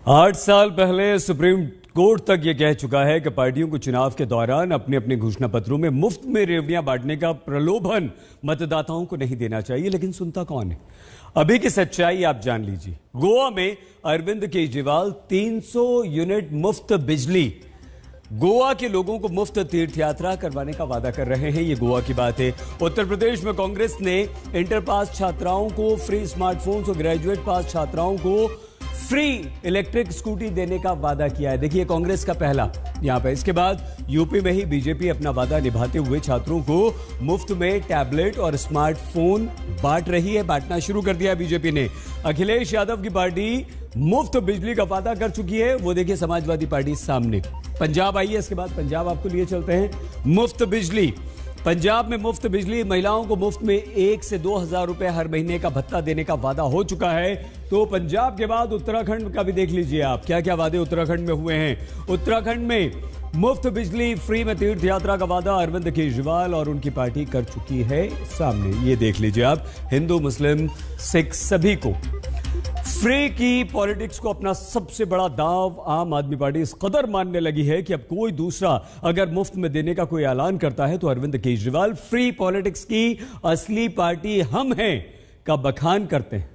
8 साल पहले supreme court तक ये कह चुका है कि पार्टियों को चुनाव के दौरान अपने अपने घोषणा पत्रों में मुफ्त में रेवड़ियां बांटने का प्रलोभन मतदाताओं को नहीं देना चाहिए। लेकिन सुनता कौन है? अभी की सच्चाई आप जान लीजिए। गोवा में अरविंद केजरीवाल 300 यूनिट मुफ्त बिजली गोवा के लोगों को मुफ्त तीर्थ यात्रा करवाने का वादा कर रहे हैं। ये गोवा की बात है। उत्तर प्रदेश में कांग्रेस ने इंटर पास छात्राओं को फ्री स्मार्टफोन्स और ग्रेजुएट पास छात्राओं को फ्री इलेक्ट्रिक स्कूटी देने का वादा किया है। देखिए कांग्रेस का पहला यहां पर। इसके बाद यूपी में ही बीजेपी अपना वादा निभाते हुए छात्रों को मुफ्त में टैबलेट और स्मार्टफोन बांट रही है। बांटना शुरू कर दिया बीजेपी ने। अखिलेश यादव की पार्टी मुफ्त बिजली का वादा कर चुकी है। वो देखिए समाजवादी पार्टी सामने। पंजाब आइए, इसके बाद पंजाब आपको लिए चलते हैं। मुफ्त बिजली पंजाब में मुफ्त बिजली, महिलाओं को मुफ्त में 1 से 2 हजार रुपए हर महीने का भत्ता देने का वादा हो चुका है। तो पंजाब के बाद उत्तराखंड का भी देख लीजिए आप, क्या क्या वादे उत्तराखंड में हुए हैं। उत्तराखंड में मुफ्त बिजली, फ्री में तीर्थ यात्रा का वादा अरविंद केजरीवाल और उनकी पार्टी कर चुकी है सामने। ये देख लीजिए आप, हिंदू मुस्लिम सिख सभी को फ्री की पॉलिटिक्स को अपना सबसे बड़ा दांव आम आदमी पार्टी इस कदर मानने लगी है कि अब कोई दूसरा अगर मुफ्त में देने का कोई ऐलान करता है तो अरविंद केजरीवाल फ्री पॉलिटिक्स की असली पार्टी हम हैं का बखान करते हैं।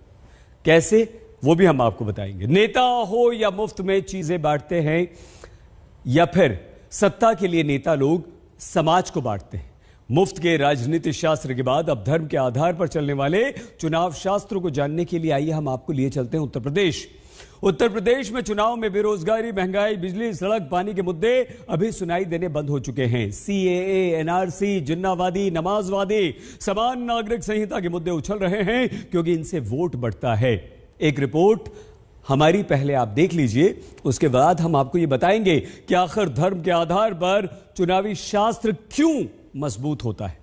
कैसे, वो भी हम आपको बताएंगे। नेता हो या मुफ्त में चीजें बांटते हैं या फिर सत्ता के लिए नेता लोग समाज को बांटते हैं। मुफ्त के राजनीति शास्त्र के बाद अब धर्म के आधार पर चलने वाले चुनाव शास्त्र को जानने के लिए आइए हम आपको लिए चलते हैं उत्तर प्रदेश। उत्तर प्रदेश में चुनाव में बेरोजगारी, महंगाई, बिजली, सड़क, पानी के मुद्दे अभी सुनाई देने बंद हो चुके हैं। सीएए, एनआरसी, जिन्नावादी, नमाजवादी, समान नागरिक संहिता के मुद्दे उछल रहे हैं क्योंकि इनसे वोट बढ़ता है। एक रिपोर्ट हमारी पहले आप देख लीजिए, उसके बाद हम आपको ये बताएंगे कि आखिर धर्म के आधार पर चुनावी शास्त्र क्यों मजबूत होता है।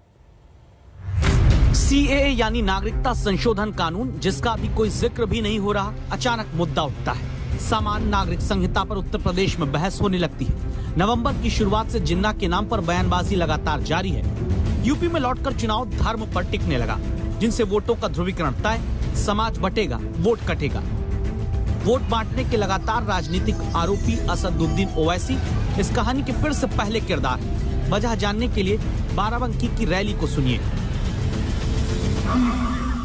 सीएए यानी नागरिकता संशोधन कानून, जिसका अभी कोई जिक्र भी नहीं हो रहा, अचानक मुद्दा उठता है। समान नागरिक संहिता पर उत्तर प्रदेश में बहस होने लगती है। नवंबर की शुरुआत से जिन्ना के नाम पर बयानबाजी लगातार जारी है। यूपी में लौटकर चुनाव धर्म पर टिकने लगा, जिनसे वोटों का ध्रुवीकरण तय, समाज बटेगा, वोट कटेगा। वोट बांटने के लगातार राजनीतिक आरोपी असदुद्दीन ओवैसी इस कहानी के फिर से पहले किरदार है। वजह जानने के लिए बाराबंकी की रैली को सुनिए। हम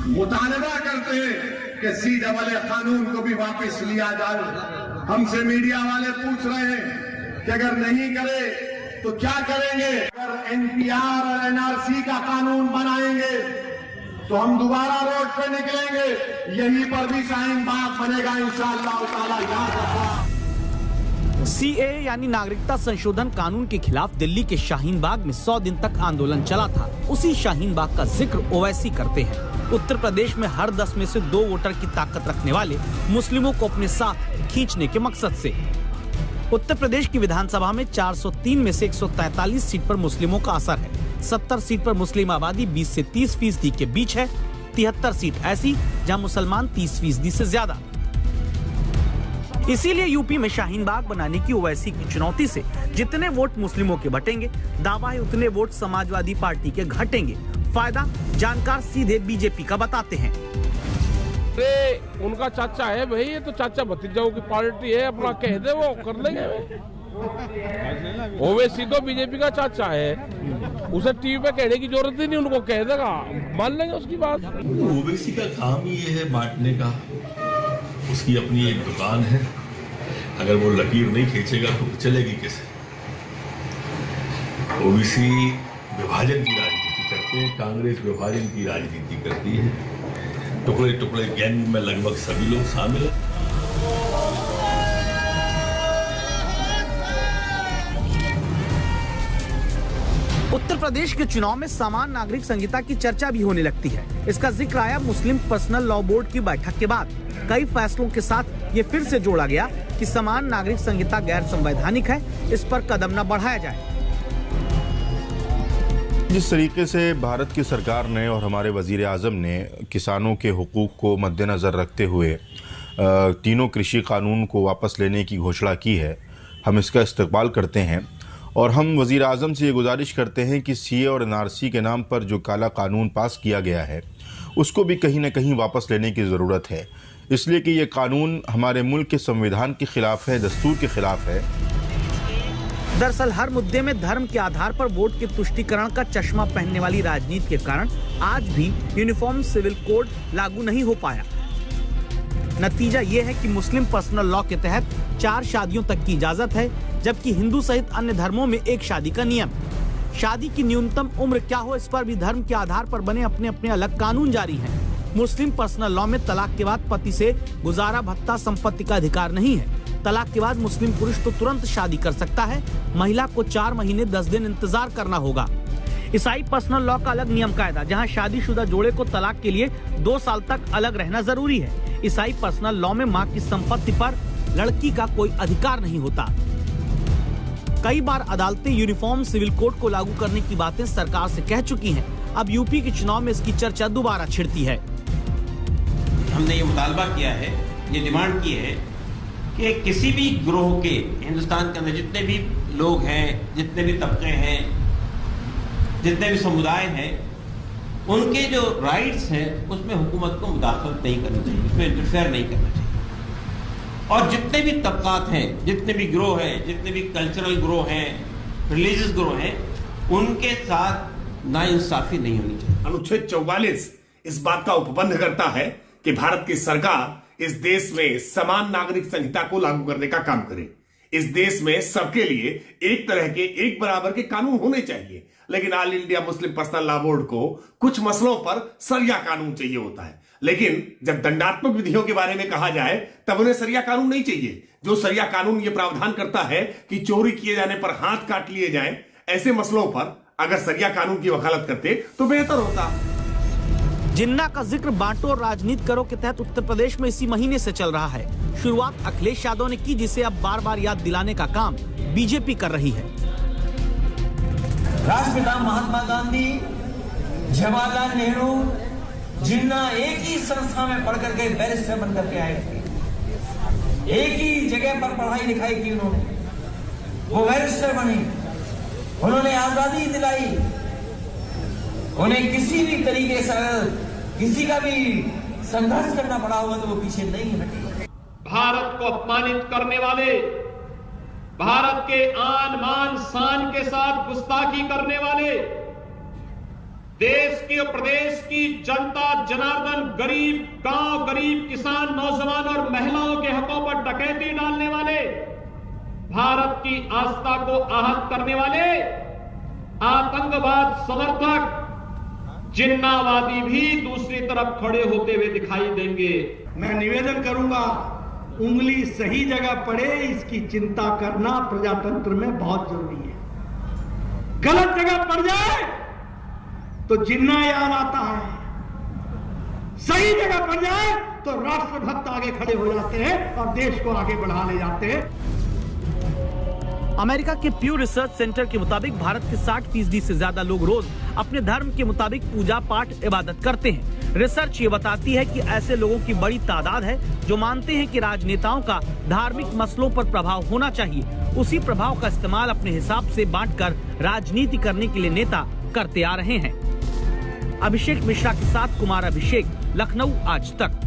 मुतालबा करते हैं कि सीएए कानून को भी वापस लिया जाए। हमसे मीडिया वाले पूछ रहे हैं कि अगर नहीं करे तो क्या करेंगे। अगर एनपीआर और एनआरसी का कानून बनाएंगे तो हम दोबारा रोड पे निकलेंगे। यहीं पर भी शाहीन बाग बनेगा इंशाअल्लाह ताला। याद रखना। सीएए यानी नागरिकता संशोधन कानून के खिलाफ दिल्ली के शाहीन बाग में 100 दिन तक आंदोलन चला था। उसी शाहीन बाग का जिक्र ओवैसी करते हैं। उत्तर प्रदेश में हर 10 में से 2 वोटर की ताकत रखने वाले मुस्लिमों को अपने साथ खींचने के मकसद से उत्तर प्रदेश की विधानसभा में 403 में से 143 सीट पर मुस्लिमों का असर है। 70 सीट पर मुस्लिम आबादी 20 से 30% के बीच है। 73 सीट ऐसी जहां मुसलमान 30% से ज्यादा। इसीलिए यूपी में शाहीन बाग बनाने की ओवैसी की चुनौती से जितने वोट मुस्लिमों के बटेंगे, दावा है उतने वोट समाजवादी पार्टी के घटेंगे। फायदा जानकार सीधे बीजेपी का बताते हैं। अरे उनका चाचा है भाई, ये तो चाचा भतीजाओं की पार्टी है, अपना कह दे वो कर लेंगे। ओवैसी तो बीजेपी का चाचा है, उसे टीवी पे कहने की जरूरत ही नहीं, उनको कह देगा, मान लेंगे उसकी बात। ओवैसी का काम ही ये है बांटने का। उसकी अपनी एक दुकान है, अगर वो लकीर नहीं खींचेगा तो चलेगी कैसे। ओबीसी विभाजन की राजनीति करते हैं, कांग्रेस विभाजन की राजनीति करती है। टुकड़े टुकड़े गैंग में लगभग सभी लोग शामिल हैं। उत्तर प्रदेश के चुनाव में समान नागरिक संहिता की चर्चा भी होने लगती है। इसका जिक्र आया मुस्लिम पर्सनल लॉ बोर्ड की बैठक के बाद। कई फैसलों के साथ ये फिर से जोड़ा गया कि समान नागरिक संहिता गैर संवैधानिक है, इस पर कदम न बढ़ाया जाए। जिस तरीके से भारत की सरकार ने और हमारे वजीर आज़म ने किसानों के हुकूक को मद्देनज़र रखते हुए तीनों कृषि कानून को वापस लेने की घोषणा की है, हम इसका इस्तकबाल करते हैं। और हम वज़ीर आज़म से ये गुजारिश करते हैं कि सीए और एनआरसी के नाम पर जो काला कानून पास किया गया है उसको भी कहीं ना कहीं वापस लेने की ज़रूरत है। इसलिए कि ये कानून हमारे मुल्क के संविधान के खिलाफ है, दस्तूर के खिलाफ है। दरअसल हर मुद्दे में धर्म के आधार पर वोट के तुष्टीकरण का चश्मा पहनने वाली राजनीति के कारण आज भी यूनिफॉर्म सिविल कोड लागू नहीं हो पाया। नतीजा ये है कि मुस्लिम पर्सनल लॉ के तहत 4 शादियों तक की इजाजत है, जबकि हिंदू सहित अन्य धर्मों में 1 शादी का नियम। शादी की न्यूनतम उम्र क्या हो, इस पर भी धर्म के आधार पर बने अपने अपने अलग कानून जारी हैं। मुस्लिम पर्सनल लॉ में तलाक के बाद पति से गुजारा भत्ता, संपत्ति का अधिकार नहीं है। तलाक के बाद मुस्लिम पुरुष तो तुरंत शादी कर सकता है, महिला को 4 महीने 10 दिन इंतजार करना होगा। ईसाई पर्सनल लॉ का अलग नियम कायदा, जहां शादीशुदा जोड़े को तलाक के लिए 2 साल तक अलग रहना जरूरी है। ईसाई पर्सनल लॉ में मां की संपत्ति पर लड़की का कोई अधिकार नहीं होता। कई बार अदालतें यूनिफॉर्म सिविल कोड को लागू करने की बातें सरकार से कह चुकी हैं। अब यूपी के चुनाव में इसकी चर्चा दोबारा छिड़ती है। हमने ये मुतालबा किया है, ये डिमांड की है कि किसी भी ग्रोह के, हिंदुस्तान के अंदर जितने भी लोग हैं, जितने भी तबके हैं, जितने भी समुदाय हैं, उनके जो राइट्स हैं उसमें हुकूमत को मुदाखलत नहीं करनी चाहिए, उसमें इंटरफेयर नहीं करना चाहिए। और जितने भी तबकात हैं, जितने भी ग्रोह हैं, जितने भी कल्चरल ग्रोह हैं, रिलीजियस ग्रोह हैं, उनके साथ नाइंसाफी नहीं होनी चाहिए। अनुच्छेद 44 इस बात का उपबंध करता है कि भारत की सरकार इस देश में समान नागरिक संहिता को लागू करने का काम करे। इस देश में सबके लिए एक तरह के, एक बराबर के कानून होने चाहिए। लेकिन all India Muslim personal law board को कुछ मसलों पर सरिया कानून चाहिए होता है, लेकिन जब दंडात्मक विधियों के बारे में कहा जाए तब उन्हें सरिया कानून नहीं चाहिए। जो सरिया कानून ये प्रावधान करता है कि चोरी किए जाने पर हाथ काट लिए जाएं, ऐसे मसलों पर अगर सरिया कानून की वकालत करते तो बेहतर होता। जिन्ना का जिक्र बांटो और राजनीति करो के तहत उत्तर प्रदेश में इसी महीने से चल रहा है। शुरुआत अखिलेश यादव ने की, जिसे अब बार बार याद दिलाने का काम बीजेपी कर रही है। राष्ट्रपिता महात्मा गांधी, जवाहरलाल नेहरू, जिन्ना एक ही संस्था में पढ़ करके बैरिस्टर बन करके आए थे। एक ही जगह पर पढ़ाई लिखाई की उन्होंने, वो बैरिस्टर बने, उन्होंने आजादी दिलाई। उन्हें किसी भी तरीके से किसी का भी संघर्ष करना पड़ा होगा तो वो पीछे नहीं हटे। भारत को अपमानित करने वाले, भारत के आन मान शान के साथ गुस्ताखी करने वाले, देश की और प्रदेश की जनता जनार्दन, गरीब गांव, गरीब किसान, नौजवान और महिलाओं के हकों पर डकैती डालने वाले, भारत की आस्था को आहत करने वाले आतंकवाद समर्थक जिन्नावादी भी दूसरी तरफ खड़े होते हुए दिखाई देंगे। मैं निवेदन करूंगा, उंगली सही जगह पड़े इसकी चिंता करना प्रजातंत्र में बहुत जरूरी है। गलत जगह पड़ जाए तो जिन्ना याद आता है, सही जगह पड़ जाए तो राष्ट्रभक्त आगे खड़े हो जाते हैं और देश को आगे बढ़ा ले जाते हैं। अमेरिका के प्यू रिसर्च सेंटर के मुताबिक भारत के 60% से ज्यादा लोग रोज अपने धर्म के मुताबिक पूजा पाठ इबादत करते हैं। रिसर्च ये बताती है कि ऐसे लोगों की बड़ी तादाद है जो मानते हैं कि राजनेताओं का धार्मिक मसलों पर प्रभाव होना चाहिए। उसी प्रभाव का इस्तेमाल अपने हिसाब से बांटकर राजनीति करने के लिए नेता करते आ रहे हैं। अभिषेक मिश्रा के साथ कुमार अभिषेक, लखनऊ आज तक।